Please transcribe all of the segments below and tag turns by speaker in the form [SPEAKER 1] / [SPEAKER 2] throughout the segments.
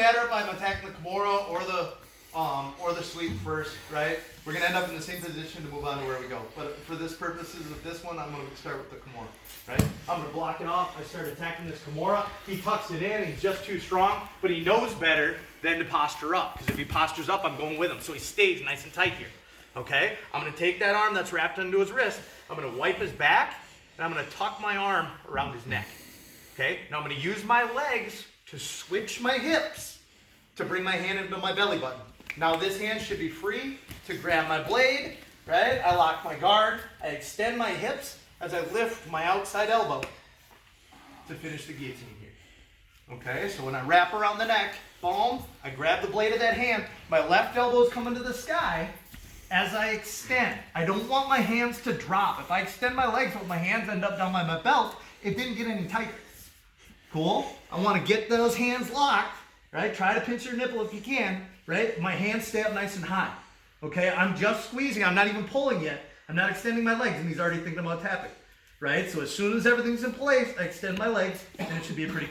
[SPEAKER 1] matter if I'm attacking the kimura or the sweep first, right? We're gonna end up in the same position to move on to where we go. But for this purposes of this one, I'm gonna start with the kimura, right? I'm gonna block it off. I start attacking this kimura. He tucks it in. He's just too strong, but he knows better than to posture up. Because if he postures up, I'm going with him. So he stays nice and tight here. Okay? I'm gonna take that arm that's wrapped into his wrist. I'm gonna wipe his back, and I'm gonna tuck my arm around his neck. Okay? Now I'm gonna use my legs to switch my hips to bring my hand into my belly button. Now this hand should be free to grab my blade, right? I lock my guard, I extend my hips as I lift my outside elbow to finish the guillotine here. Okay, so when I wrap around the neck, boom, I grab the blade of that hand, my left elbow is coming to the sky as I extend. I don't want my hands to drop. If I extend my legs but my hands end up down by my belt, it didn't get any tighter. Cool? I want to get those hands locked, right? Try to pinch your nipple if you can, right? My hands stay up nice and high. Okay, I'm just squeezing, I'm not even pulling yet. I'm not extending my legs and he's already thinking about tapping, right? So as soon as everything's in place, I extend my legs and it should be a pretty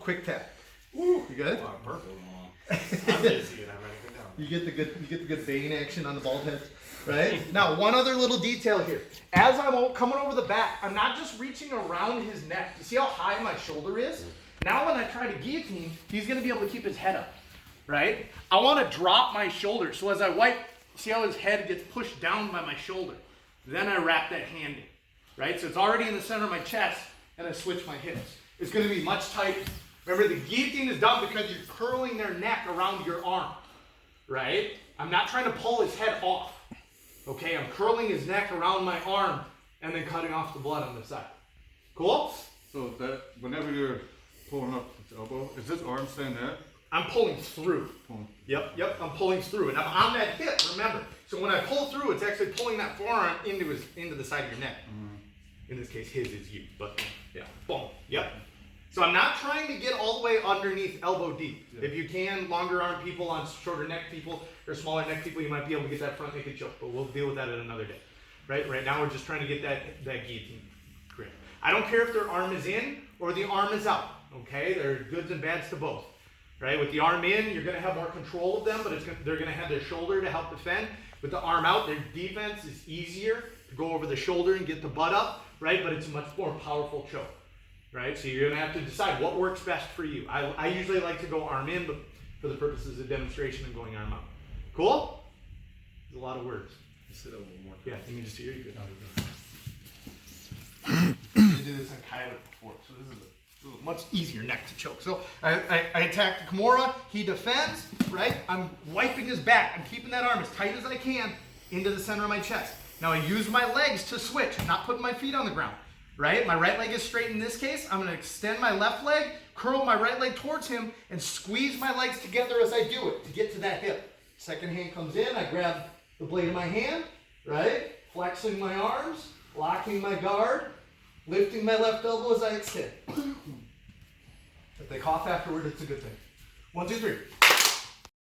[SPEAKER 1] quick tap. Woo, you good?
[SPEAKER 2] Oh, perfect. I'm dizzy and I'm ready to go down.
[SPEAKER 1] You get the good bane action on the bald head, right? Now, one other little detail here. As I'm coming over the back, I'm not just reaching around his neck. You see how high my shoulder is? Now when I try to guillotine, he's gonna be able to keep his head up, right? I wanna drop my shoulder. So as I wipe, see how his head gets pushed down by my shoulder? Then I wrap that hand in, right? So it's already in the center of my chest and I switch my hips. It's gonna be much tighter. Remember, the guillotine is done because you're curling their neck around your arm, right? I'm not trying to pull his head off, okay? I'm curling his neck around my arm and then cutting off the blood on the side. Cool?
[SPEAKER 3] So that whenever you're pulling up his elbow, is this arm staying there?
[SPEAKER 1] I'm pulling through. Yep, I'm pulling through. And I'm on that hip, remember. So when I pull through, it's actually pulling that forearm into the side of your neck. In this case, his is you, but yeah, boom, yep. So I'm not trying to get all the way underneath elbow deep. Yeah. If you can, longer arm people on shorter neck people or smaller neck people, you might be able to get that front naked choke, but we'll deal with that at another day. Right now we're just trying to get that guillotine grip. I don't care if their arm is in or the arm is out, okay? There are goods and bads to both. Right? With the arm in, you're going to have more control of them, but they're going to have their shoulder to help defend. With the arm out, their defense is easier to go over the shoulder and get the butt up, right? But it's a much more powerful choke, right? So you're going to have to decide what works best for you. I usually like to go arm in, but for the purposes of demonstration, I'm going arm out. Cool? There's a lot of words.
[SPEAKER 2] Just say that a little more.
[SPEAKER 1] Yeah, you can just hear you good. I did this on Coyote before, so this is a much easier neck to choke. So I attack the kimura, he defends, right? I'm wiping his back. I'm keeping that arm as tight as I can into the center of my chest. Now I use my legs to switch. I'm not putting my feet on the ground, right? My right leg is straight in this case. I'm gonna extend my left leg, curl my right leg towards him, and squeeze my legs together as I do it to get to that hip. Second hand comes in, I grab the blade of my hand, right? Flexing my arms, locking my guard, lifting my left elbow as I extend. If they cough afterward, it's a good thing. 1, 2, 3.